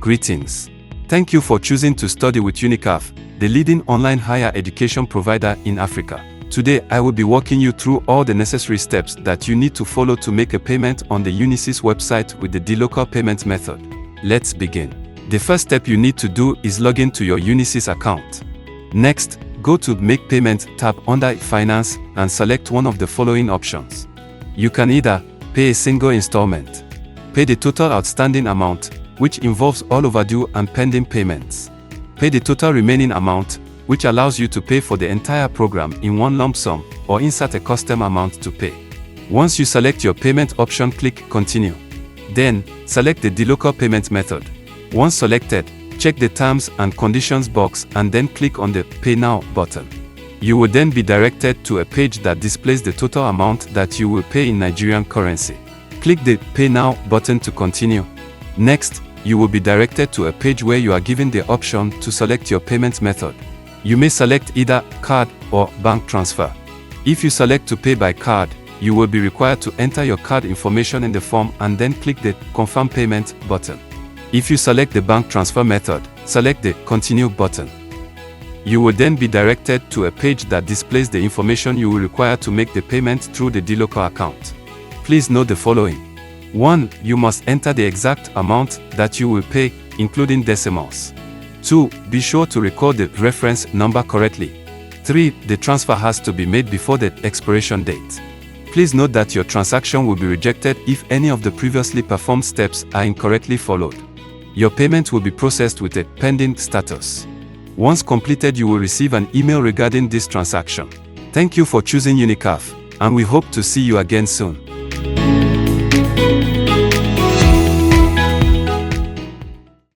Greetings. Thank you for choosing to study with Unicaf, the leading online higher education provider in Africa. Today, I will be walking you through all the necessary steps that you need to follow to make a payment on the Unisis website with the dLocal payment method. Let's begin. The first step you need to do is log in to your Unisis account. Next, go to Make Payment tab under Finance and select one of the following options. You can either pay a single installment, pay the total outstanding amount, which involves all overdue and pending payments, pay the total remaining amount, which allows you to pay for the entire program in one lump sum, or insert a custom amount to pay. Once you select your payment option, click Continue. Then, select the dLocal payment method. Once selected, check the Terms and Conditions box and then click on the Pay Now button. You will then be directed to a page that displays the total amount that you will pay in Nigerian currency. Click the Pay Now button to continue. Next, you will be directed to a page where you are given the option to select your payment method. You may select either card or bank transfer. If you select to pay by card, you will be required to enter your card information in the form and then click the Confirm Payment button. If you select the bank transfer method, select the Continue button. You will then be directed to a page that displays the information you will require to make the payment through the dLocal account. Please note the following. 1. You must enter the exact amount that you will pay, including decimals. 2. Be sure to record the reference number correctly. 3. The transfer has to be made before the expiration date. Please note that your transaction will be rejected if any of the previously performed steps are incorrectly followed. Your payment will be processed with a pending status. Once completed, you will receive an email regarding this transaction. Thank you for choosing Unicaf, and we hope to see you again soon.